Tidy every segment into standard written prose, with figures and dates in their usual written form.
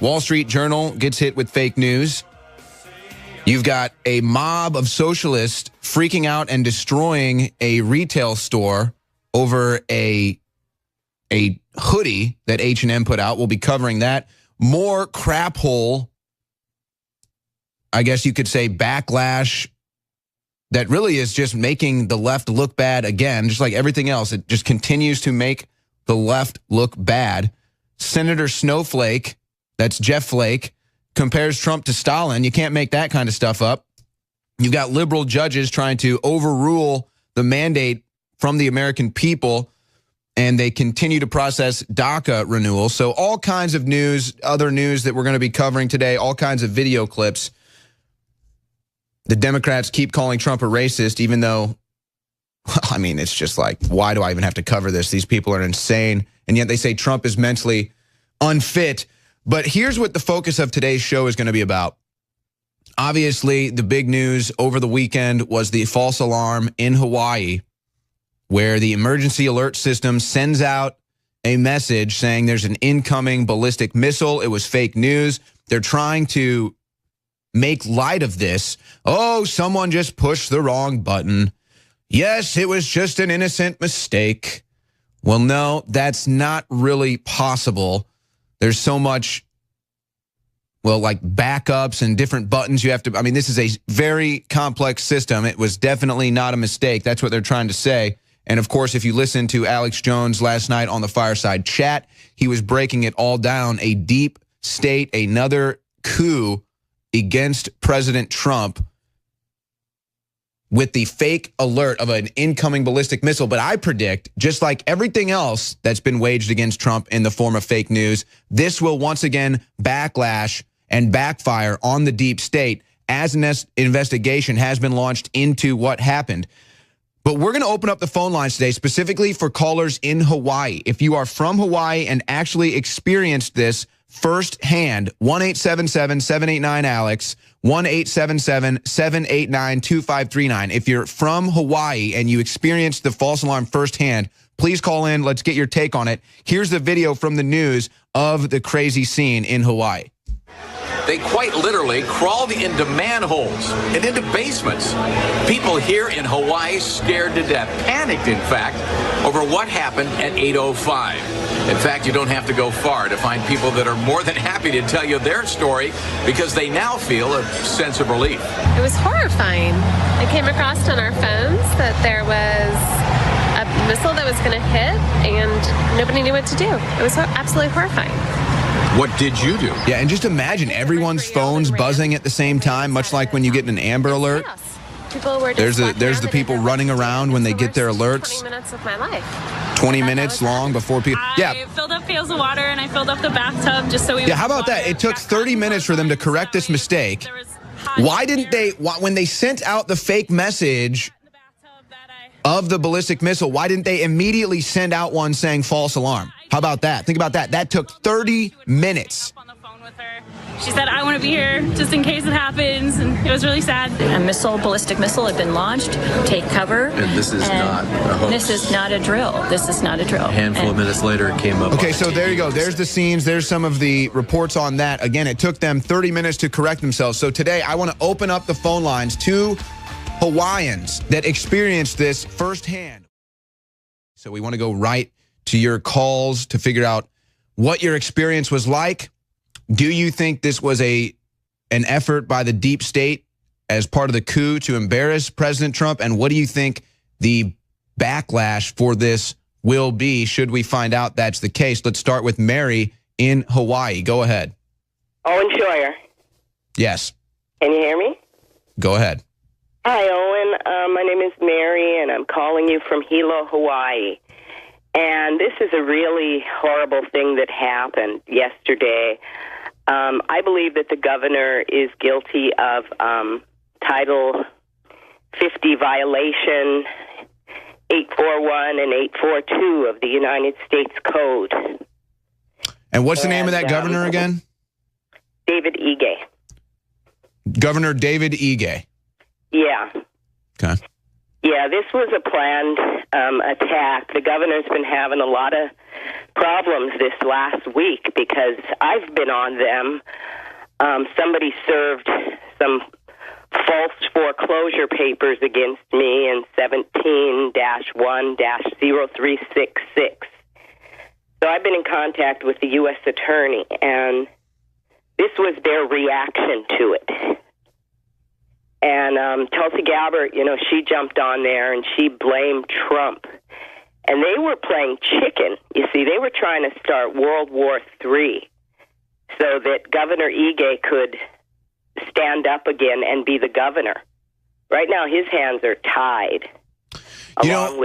Wall Street Journal gets hit with fake news. You've got a mob of socialists freaking out and destroying a retail store over a hoodie that H&M put out. We'll be covering that. More crap hole, I guess you could say, backlash that really is just making the left look bad again, just like everything else. It just continues to make the left look bad. Senator Snowflake, that's Jeff Flake, compares Trump to Stalin. You can't make that kind of stuff up. You've got liberal judges trying to overrule the mandate from the American people, and they continue to process DACA renewal. So all kinds of news, other news that we're going to be covering today, all kinds of video clips. The Democrats keep calling Trump a racist, even though, I mean, it's just like, why do I even have to cover this? These people are insane. And yet they say Trump is mentally unfit. But here's what the focus of today's show is going to be about. Obviously, the big news over the weekend was the false alarm in Hawaii, where the emergency alert system sends out a message saying there's an incoming ballistic missile. It was fake news. They're trying to make light of this. Oh, someone just pushed the wrong button. Yes, it was just an innocent mistake. Well, no, that's not really possible. There's so much, well, like backups and different buttons you have to, I mean, this is a very complex system. It was definitely not a mistake. That's what they're trying to say. And of course, if you listen to Alex Jones last night on the Fireside Chat, he was breaking it all down. A deep state, another coup against President Trump with the fake alert of an incoming ballistic missile. But I predict, just like everything else that's been waged against Trump in the form of fake news, this will once again backlash and backfire on the deep state as an investigation has been launched into what happened. But we're going to open up the phone lines today specifically for callers in Hawaii. If you are from Hawaii and actually experienced this firsthand, 1-877-789-ALEX, 1-877-789-2539. If you're from Hawaii and you experienced the false alarm firsthand, please call in. Let's get your take on it. Here's the video from the news of the crazy scene in Hawaii. They quite literally crawled into manholes and into basements. People here in Hawaii scared to death, panicked, in fact, over what happened at 8:05. In fact, you don't have to go far to find people that are more than happy to tell you their story because they now feel a sense of relief. It was horrifying. I came across on our phones that there was a missile that was going to hit and nobody knew what to do. It was absolutely horrifying. What did you do? Yeah, and just imagine everyone's phones buzzing at the same time, much like when you get an Amber Alert. There's the people running around when they get their alerts. 20 minutes of my life. 20 minutes long before people. Yeah. I filled up pails of water and I filled up the bathtub just so we. Yeah, how about that? It took 30 minutes for them to correct this mistake. Why didn't they, when they sent out the fake message of the ballistic missile, why didn't they immediately send out one saying false alarm? How about that? Think about that. That took 30 minutes. She said, I want to be here just in case it happens, and it was really sad. A ballistic missile had been launched. Take cover. And this is not a hoax. This is not a drill. This is not a drill. A handful of minutes later, it came up. Okay, so there you go. There's the scenes. There's some of the reports on that. Again, it took them 30 minutes to correct themselves. So today, I want to open up the phone lines to Hawaiians that experienced this firsthand. So we want to go right to your calls to figure out what your experience was like. Do you think this was an effort by the deep state as part of the coup to embarrass President Trump? And what do you think the backlash for this will be should we find out that's the case? Let's start with Mary in Hawaii. Go ahead. Owen Shroyer. Yes. Can you hear me? Go ahead. Hi, Owen. My name is Mary, and I'm calling you from Hilo, Hawaii. And this is a really horrible thing that happened yesterday. I believe that the governor is guilty of Title 50 violation 841 and 842 of the United States Code. And what's the name of that governor again? David Ige. Governor David Ige. Yeah. Okay. Yeah, this was a planned attack. The governor's been having a lot of problems this last week because I've been on them. Somebody served some false foreclosure papers against me in 17-1-0366. So I've been in contact with the U.S. Attorney, and this was their reaction to it. And Tulsi Gabbard, she jumped on there and she blamed Trump. And they were playing chicken. You see, they were trying to start World War III so that Governor Ige could stand up again and be the governor. Right now, his hands are tied.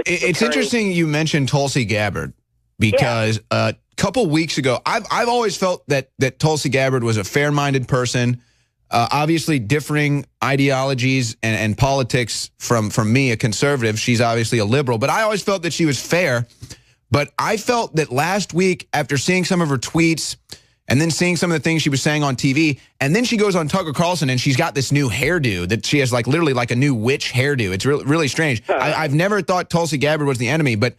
It's interesting you mentioned Tulsi Gabbard because a couple weeks ago, I've always felt that Tulsi Gabbard was a fair-minded person. Obviously, differing ideologies and politics from me, a conservative. She's obviously a liberal, but I always felt that she was fair. But I felt that last week, after seeing some of her tweets and then seeing some of the things she was saying on TV, and then she goes on Tucker Carlson and she's got this new hairdo that she has literally like a new witch hairdo. It's really strange. I've never thought Tulsi Gabbard was the enemy, but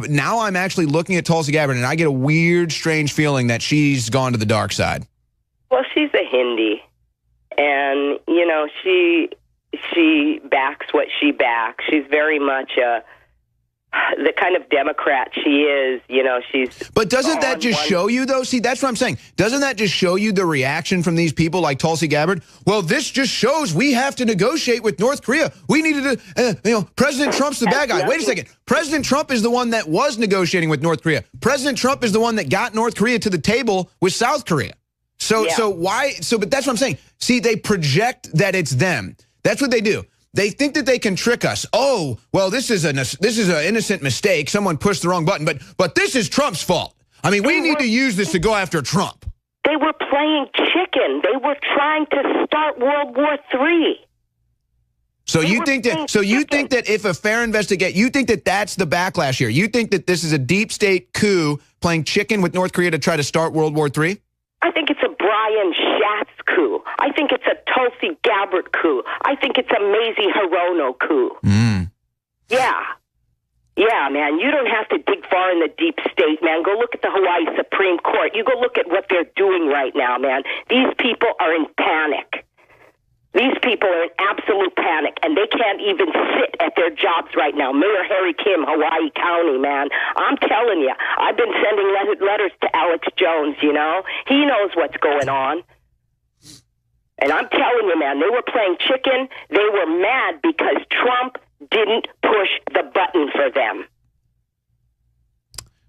now I'm actually looking at Tulsi Gabbard and I get a weird, strange feeling that she's gone to the dark side. Well, she's a Hindi. And, she backs what she backs. She's very much the kind of Democrat she is. She's. But doesn't that just show you, though? See, that's what I'm saying. Doesn't that just show you the reaction from these people like Tulsi Gabbard? Well, this just shows we have to negotiate with North Korea. We needed to, President Trump's the bad guy. Wait a second. President Trump is the one that was negotiating with North Korea. President Trump is the one that got North Korea to the table with South Korea. But that's what I'm saying. See, they project that it's them. That's what they do. They think that they can trick us. Oh, well, this is an innocent mistake. Someone pushed the wrong button, but this is Trump's fault. I mean, we need to use this to go after Trump. They were playing chicken. They were trying to start World War III. So you think that if a fair investigation, you think that that's the backlash here? You think that this is a deep state coup playing chicken with North Korea to try to start World War III? I think it's a Brian Schatz coup. I think it's a Tulsi Gabbard coup. I think it's a Mazie Hirono coup. Yeah, man. You don't have to dig far in the deep state, man. Go look at the Hawaii Supreme Court. You go look at what they're doing right now, man. These people are in panic. These people are in absolute panic, and they can't even sit at their jobs right now. Mayor Harry Kim, Hawaii County, man. I'm telling you, I've been sending letters to Alex Jones, He knows what's going on. And I'm telling you, man, they were playing chicken. They were mad because Trump didn't push the button for them.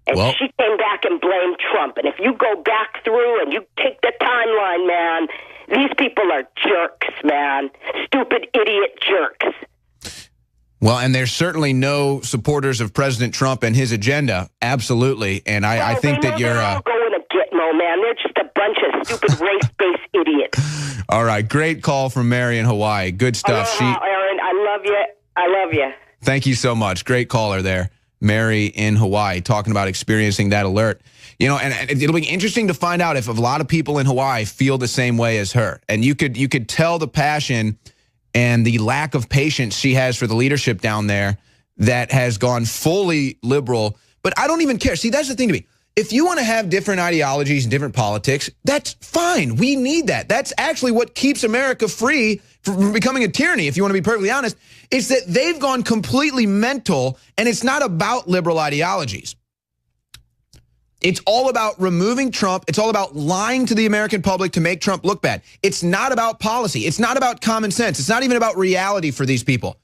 And she came back and blamed Trump. And if you go back through and you take the timeline, man, these people are jerks, man. Stupid, idiot jerks. Well, and there's certainly no supporters of President Trump and his agenda. Absolutely. And I think that you're all going to Gitmo, man. They're just a bunch of stupid race-based idiots. All right. Great call from Mary in Hawaii. Good stuff. Aaron, I love you. I love you. Thank you so much. Great caller there. Mary in Hawaii talking about experiencing that alert. And it'll be interesting to find out if a lot of people in Hawaii feel the same way as her. And you could tell the passion and the lack of patience she has for the leadership down there that has gone fully liberal. But I don't even care. See, that's the thing to me. If you want to have different ideologies and different politics, that's fine. We need that. That's actually what keeps America free from becoming a tyranny, if you want to be perfectly honest. It's that they've gone completely mental, and it's not about liberal ideologies. It's all about removing Trump. It's all about lying to the American public to make Trump look bad. It's not about policy. It's not about common sense. It's not even about reality for these people.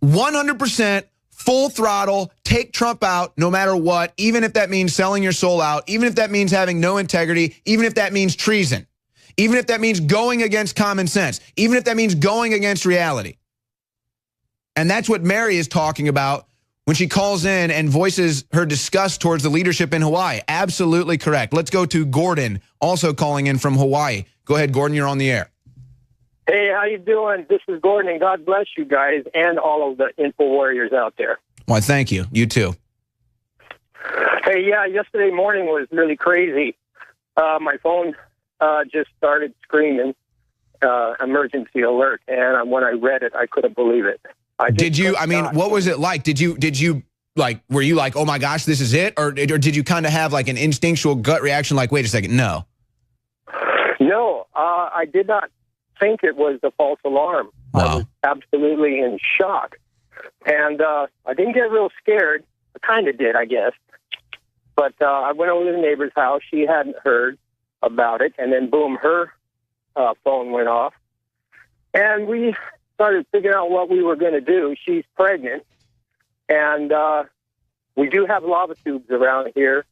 100% full throttle, take Trump out no matter what, even if that means selling your soul out, even if that means having no integrity, even if that means treason, even if that means going against common sense, even if that means going against reality. And that's what Mary is talking about when she calls in and voices her disgust towards the leadership in Hawaii. Absolutely correct. Let's go to Gordon, also calling in from Hawaii. Go ahead, Gordon, you're on the air. Hey, how you doing? This is Gordon, and God bless you guys and all of the info warriors out there. Why, thank you. You too. Hey, yeah, yesterday morning was really crazy. My phone just started screaming, emergency alert, and when I read it, I couldn't believe it. Did you? I mean, what was it like? Did you like? Were you like, oh my gosh, this is it, or did you kind of have like an instinctual gut reaction, like, wait a second, no? No, I did not think it was the false alarm. Wow. I was absolutely in shock. And I didn't get real scared. I kind of did, I guess. But I went over to the neighbor's house. She hadn't heard about it. And then, boom, her phone went off. And we started figuring out what we were going to do. She's pregnant. And we do have lava tubes around here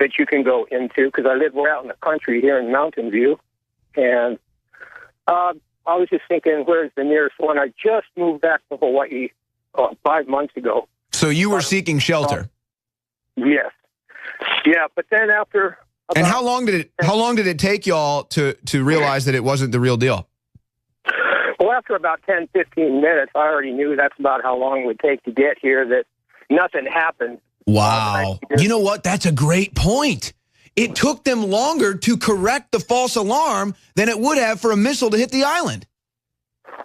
that you can go into, because I live way out in the country here in Mountain View. And I was just thinking, where's the nearest one? I just moved back to Hawaii 5 months ago. So you were seeking shelter? Yes. Yeah, but then after... And how long did it take y'all to realize that it wasn't the real deal? Well, after about 10, 15 minutes, I already knew that's about how long it would take to get here, that nothing happened. Wow. You know what? That's a great point. It took them longer to correct the false alarm than it would have for a missile to hit the island.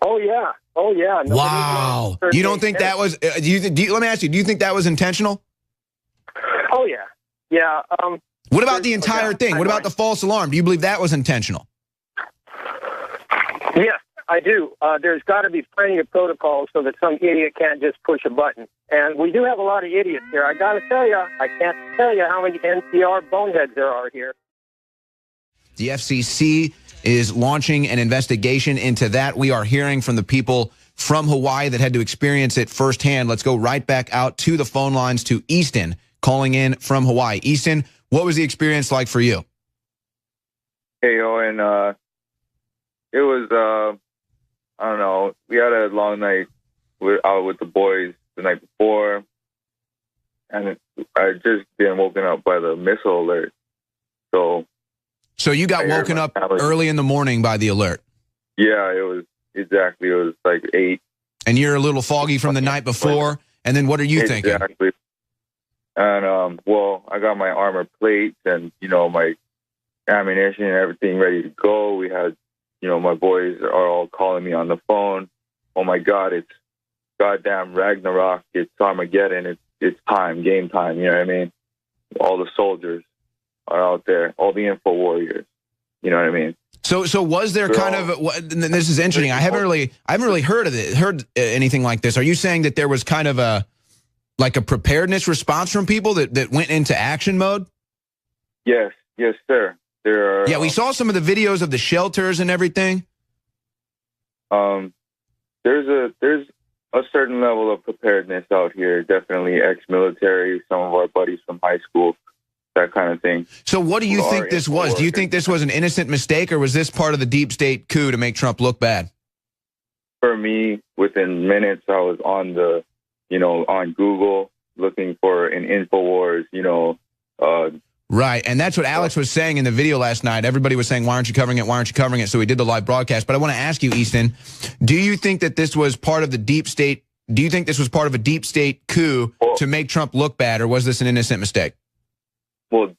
Oh, yeah. Oh, yeah. Wow. You don't think that was, let me ask you, do you think that was intentional? Oh, yeah. Yeah. What about the entire thing? What about the false alarm? Do you believe that was intentional? Yes, I do. There's got to be plenty of protocols so that some idiot can't just push a button. And we do have a lot of idiots here. I got to tell you, I can't tell you how many NCR boneheads there are here. The FCC is launching an investigation into that. We are hearing from the people from Hawaii that had to experience it firsthand. Let's go right back out to the phone lines to Easton, calling in from Hawaii. Easton, what was the experience like for you? Hey, Owen. It was, I don't know, we had a long night out with the boys the night before, and I had just been woken up by the missile alert. So you got woken up early in the morning by the alert? Yeah, it was like 8. And you're a little foggy from the night before, and then what are you thinking? Exactly. And, well, I got my armor plates and, my ammunition and everything ready to go. We had, my boys are all calling me on the phone. Oh, my God, it's goddamn Ragnarok. It's Armageddon. It's time, game time. You know what I mean? All the soldiers are out there, all the info warriors. You know what I mean? So was there kind of, this is interesting. I haven't really heard anything like this. Are you saying that there was kind of a preparedness response from people that went into action mode? Yes, sir. There are. Yeah, we saw some of the videos of the shelters and everything. There's a certain level of preparedness out here. Definitely ex-military, some of our buddies from high school, that kind of thing. So what do you think this was? Do you think this was an innocent mistake, or was this part of the deep state coup to make Trump look bad? For me, within minutes, I was on on Google looking for an InfoWars, Right, and that's what Alex was saying in the video last night. Everybody was saying, why aren't you covering it? Why aren't you covering it? So we did the live broadcast. But I want to ask you, Easton, do you think that this was part of the deep state? Do you think this was part of a deep state coup to make Trump look bad, or was this an innocent mistake? Well,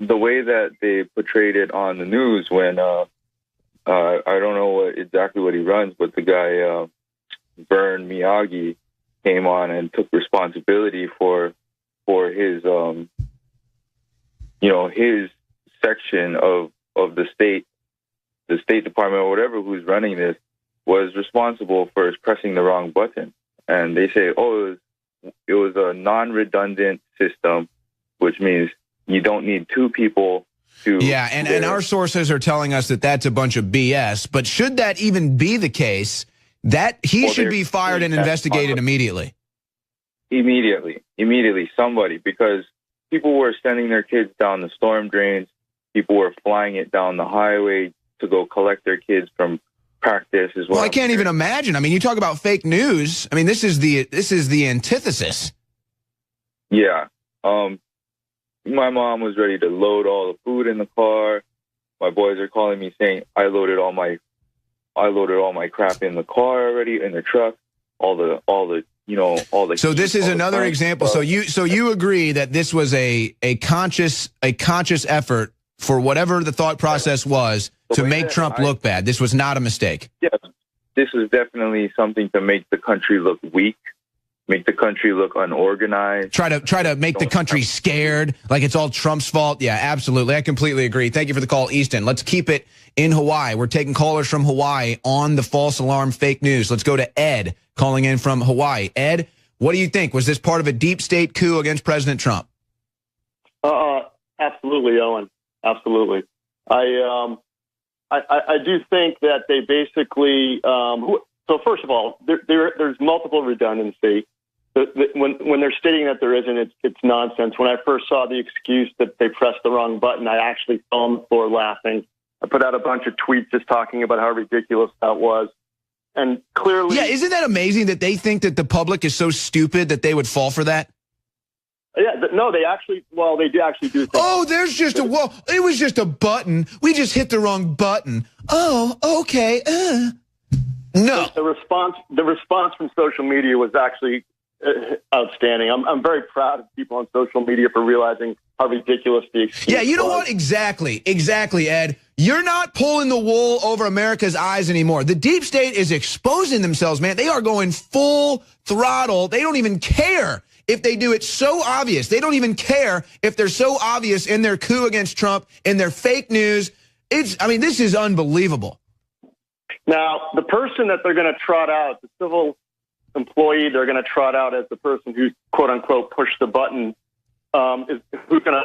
the way that they portrayed it on the news when, I don't know exactly what he runs, but the guy, Vern Miyagi, came on and took responsibility for his, his section of the State Department or whatever who's running this was responsible for pressing the wrong button. And they say, it was a non-redundant system, which means you don't need two people to... Yeah, and our sources are telling us that that's a bunch of BS. But should that even be the case, that he should be fired and investigated immediately. Immediately, somebody, because people were sending their kids down the storm drains. People were flying it down the highway to go collect their kids from practice as well. Well, I can't even imagine. I mean, you talk about fake news. I mean, this is the antithesis. Yeah. My mom was ready to load all the food in the car. My boys are calling me saying I loaded all my crap in the car already, in the truck. All the. So this is another example. So you agree that this was a conscious effort for whatever the thought process was to make Trump look bad. This was not a mistake. this is definitely something to make the country look weak, make the country look unorganized. Try to make the country scared, like it's all Trump's fault. Yeah, absolutely. I completely agree. Thank you for the call, Easton. Let's keep it in Hawaii. We're taking callers from Hawaii on the false alarm fake news. Let's go to Ed calling in from Hawaii. Ed, what do you think? Was this part of a deep state coup against President Trump? Absolutely, Owen. Absolutely. I do think that they basically. So first of all, there's multiple redundancy. When they're stating that there isn't, it's nonsense. When I first saw the excuse that they pressed the wrong button, I actually fell on the floor laughing. I put out a bunch of tweets just talking about how ridiculous that was. And clearly... Yeah, isn't that amazing that they think that the public is so stupid that they would fall for that? Yeah, no, they do actually do think. Oh, there's just it was just a button. We just hit the wrong button. Oh, okay. No. The response from social media was actually outstanding. I'm very proud of people on social media for realizing how ridiculous the excuse Yeah, you know was. what? Exactly, Ed. You're not pulling the wool over America's eyes anymore. The deep state is exposing themselves, man. They are going full throttle. They don't even care if they do it so obvious. They don't even care if they're so obvious in their coup against Trump, in their fake news. This is unbelievable. Now, the person that they're going to trot out, the civil employee they're going to trot out as the person who, quote unquote, pushed the button, is who's going to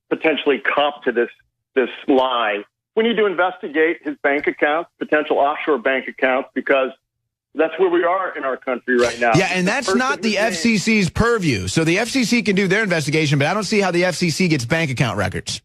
potentially cop to this lie. We need to investigate his bank accounts, potential offshore bank accounts, because that's where we are in our country right now. Yeah, and that's not the FCC's purview. So the FCC can do their investigation, but I don't see how the FCC gets bank account records.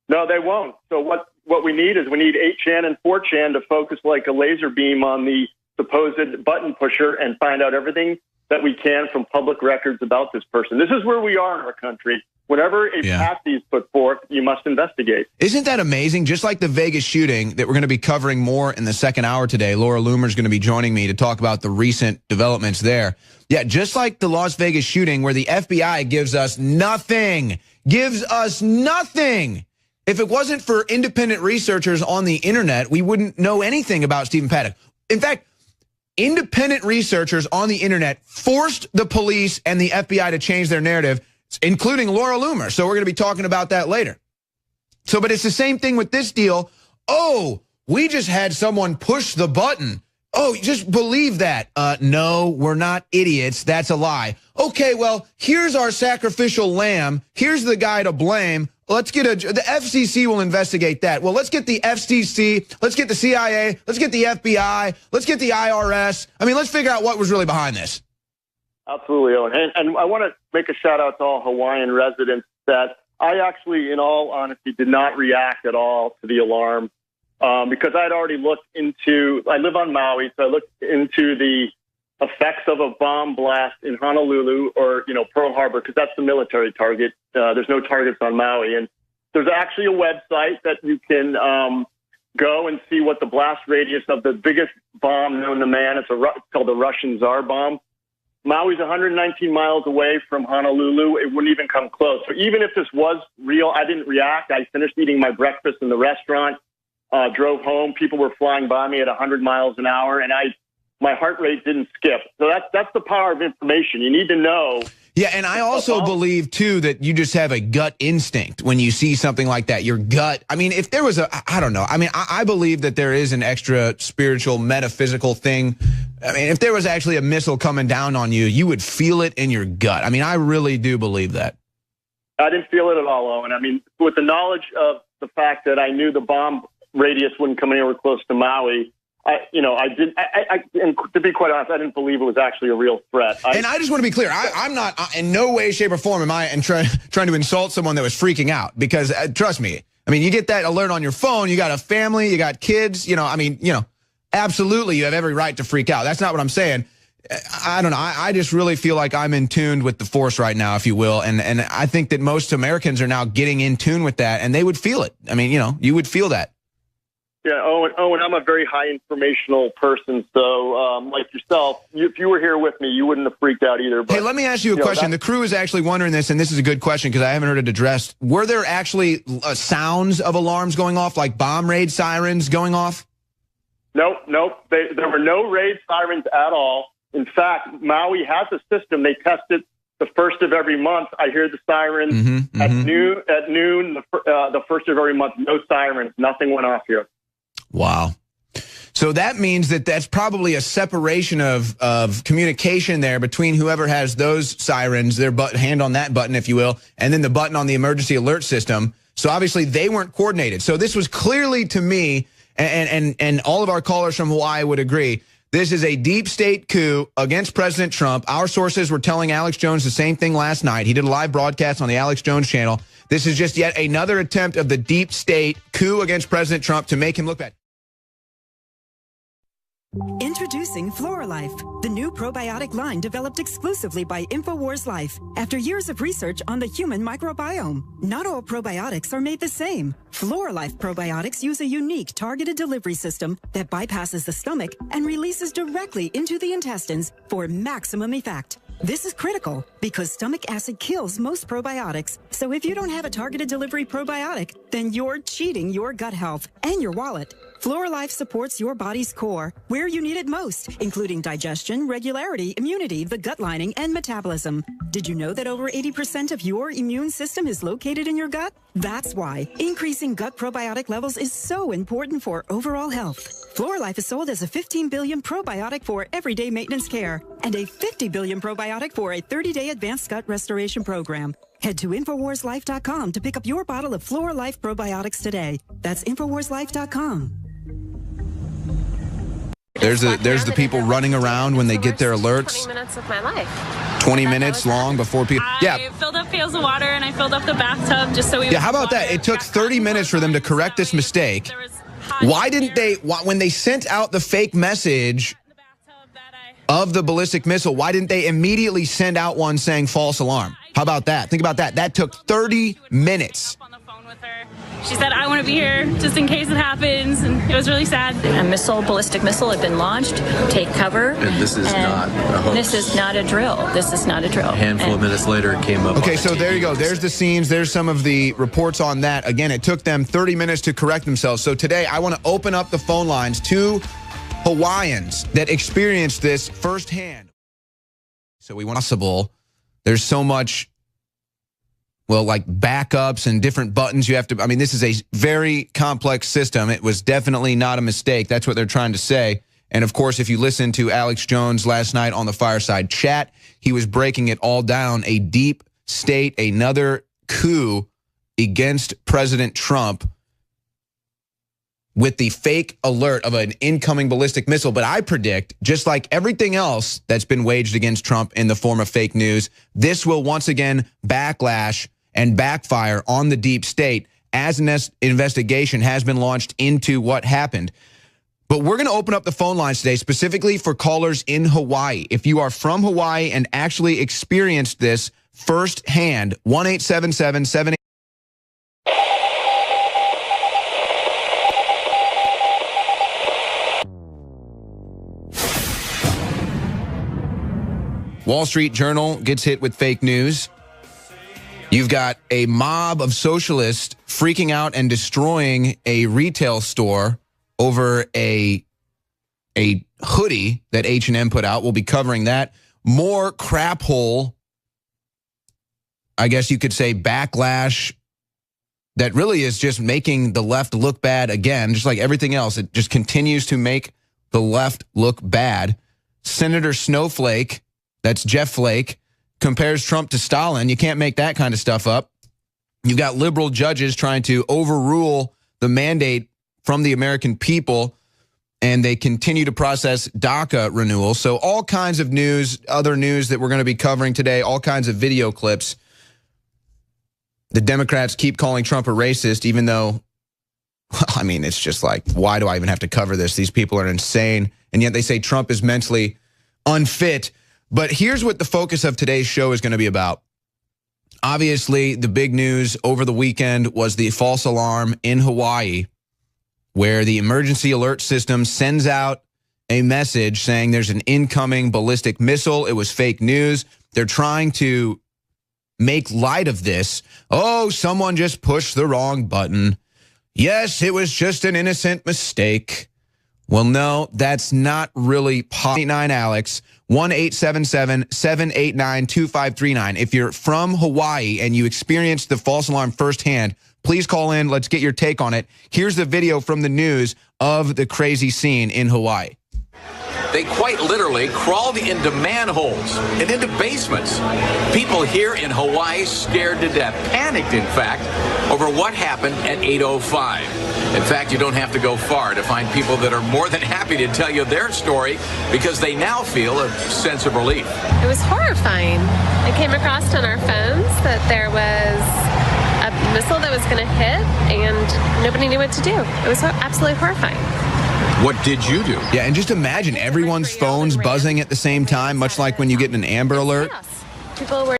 No, they won't. So what we need is 8chan and 4chan to focus like a laser beam on the supposed button pusher and find out everything that we can from public records about this person. This is where we are in our country. Whenever a patsy is put forth, you must investigate. Isn't that amazing? Just like the Vegas shooting that we're going to be covering more in the second hour today. Laura Loomer is going to be joining me to talk about the recent developments there. Yeah, just like the Las Vegas shooting where the FBI gives us nothing. If it wasn't for independent researchers on the internet, we wouldn't know anything about Stephen Paddock. In fact, independent researchers on the internet forced the police and the FBI to change their narrative, including Laura Loomer. So we're going to be talking about that later. But it's the same thing with this deal. Oh, we just had someone push the button. Oh, just believe that. No, we're not idiots. That's a lie. Okay, well, here's our sacrificial lamb. Here's the guy to blame. Let's get the FCC will investigate that. Well, let's get the FCC, let's get the CIA, let's get the FBI, let's get the IRS. Let's figure out what was really behind this. Absolutely, Owen. And I want to make a shout out to all Hawaiian residents that I actually, in all honesty, did not react at all to the alarm because I'd already looked into, I live on Maui, so I looked into the effects of a bomb blast in Honolulu or, Pearl Harbor, because that's the military target. There's no targets on Maui. And there's actually a website that you can go and see what the blast radius of the biggest bomb known to man. It's called the Russian Tsar bomb. Maui's 119 miles away from Honolulu. It wouldn't even come close. So even if this was real, I didn't react. I finished eating my breakfast in the restaurant, drove home. People were flying by me at 100 miles an hour, and my heart rate didn't skip. So that's the power of information. You need to know. Yeah, and I also believe, too, that you just have a gut instinct when you see something like that. Your gut. If there was I don't know. I believe that there is an extra spiritual, metaphysical thing. If there was actually a missile coming down on you, you would feel it in your gut. I really do believe that. I didn't feel it at all, Owen. With the knowledge of the fact that I knew the bomb radius wouldn't come anywhere close to Maui, and to be quite honest, I didn't believe it was actually a real threat. And I just want to be clear. I'm not in no way, shape, or form am I trying to insult someone that was freaking out, because trust me, you get that alert on your phone. You got a family, you got kids, absolutely you have every right to freak out. That's not what I'm saying. I don't know. I just really feel like I'm in tune with the force right now, if you will. And I think that most Americans are now getting in tune with that, and they would feel it. You would feel that. Yeah, Owen, I'm a very high informational person, so like yourself, if you were here with me, you wouldn't have freaked out either. But, hey, let me ask you a question. The crew is actually wondering this, and this is a good question because I haven't heard it addressed. Were there actually sounds of alarms going off, like bomb raid sirens going off? Nope. There were no raid sirens at all. In fact, Maui has a system. They test it the first of every month. I hear the sirens at noon. The first of every month, no sirens. Nothing went off here. Wow. So that means that that's probably a separation of communication there between whoever has those sirens, their hand on that button, if you will, and then the button on the emergency alert system. So obviously they weren't coordinated. So this was clearly, to me, and all of our callers from Hawaii would agree, this is a deep state coup against President Trump. Our sources were telling Alex Jones the same thing last night. He did a live broadcast on the Alex Jones channel. This is just yet another attempt of the deep state coup against President Trump to make him look bad. Introducing Floralife, the new probiotic line developed exclusively by InfoWars Life after years of research on the human microbiome. Not all probiotics are made the same. Floralife probiotics use a unique targeted delivery system that bypasses the stomach and releases directly into the intestines for maximum effect. This is critical because stomach acid kills most probiotics. So if you don't have a targeted delivery probiotic, then you're cheating your gut health and your wallet. Floralife supports your body's core where you need it most, including digestion, regularity, immunity, the gut lining, and metabolism. Did you know that over 80% of your immune system is located in your gut? That's why increasing gut probiotic levels is so important for overall health. Floralife is sold as a 15 billion probiotic for everyday maintenance care and a 50 billion probiotic for a 30-day advanced gut restoration program. Head to InfoWarsLife.com to pick up your bottle of Floralife probiotics today. That's InfoWarsLife.com. There's the people running around when they get their alerts. 20 minutes of my life. 20 minutes long before people. I filled up pails of water and I filled up the bathtub just so we. Yeah, how about that? It took 30 minutes for them to correct this mistake. Why didn't they, when they sent out the fake message of the ballistic missile, why didn't they immediately send out one saying false alarm? How about that? Think about that. That took 30 minutes. She said, I want to be here just in case it happens, and it was really sad. A ballistic missile had been launched. Take cover. And this is not a hoax. This is not a drill. This is not a drill. A handful of minutes later, it came up. Okay, so there you go. There's the scenes. There's some of the reports on that. Again, it took them 30 minutes to correct themselves. So today, I want to open up the phone lines to Hawaiians that experienced this firsthand. So we want possible. There's so much, well, like backups and different buttons you have to, I mean, this is a very complex system. It was definitely not a mistake. That's what they're trying to say. And of course, if you listen to Alex Jones last night on the Fireside Chat, he was breaking it all down. A deep state, another coup against President Trump with the fake alert of an incoming ballistic missile. But I predict, just like everything else that's been waged against Trump in the form of fake news, this will once again backlash and backfire on the deep state as an investigation has been launched into what happened. But we're going to open up the phone lines today specifically for callers in Hawaii. If you are from Hawaii and actually experienced this firsthand, 1-877-78. Wall Street Journal gets hit with fake news. You've got a mob of socialists freaking out and destroying a retail store over a hoodie that H&M put out. We'll be covering that. More crap hole, I guess you could say, backlash that really is just making the left look bad again, just like everything else. It just continues to make the left look bad. Senator Snowflake, that's Jeff Flake, compares Trump to Stalin. You can't make that kind of stuff up. You've got liberal judges trying to overrule the mandate from the American people, and they continue to process DACA renewal. So all kinds of news, other news that we're going to be covering today, all kinds of video clips. The Democrats keep calling Trump a racist, even though, I mean, it's just like, why do I even have to cover this? These people are insane. And yet they say Trump is mentally unfit. But here's what the focus of today's show is going to be about. Obviously, the big news over the weekend was the false alarm in Hawaii, where the emergency alert system sends out a message saying there's an incoming ballistic missile. It was fake news. They're trying to make light of this. Oh, someone just pushed the wrong button. Yes, it was just an innocent mistake. Well, no, that's not really possible. 89 Alex, 1-877-789-2539. If you're from Hawaii and you experienced the false alarm firsthand, please call in. Let's get your take on it. Here's the video from the news of the crazy scene in Hawaii. They quite literally crawled into manholes and into basements. People here in Hawaii scared to death, panicked, in fact, over what happened at 8:05. In fact, you don't have to go far to find people that are more than happy to tell you their story because they now feel a sense of relief. It was horrifying. I came across on our phones that there was a missile that was going to hit and nobody knew what to do. It was absolutely horrifying. What did you do? Yeah, and just imagine everyone's phones buzzing at the same time, much like when you get an Amber Alert. People were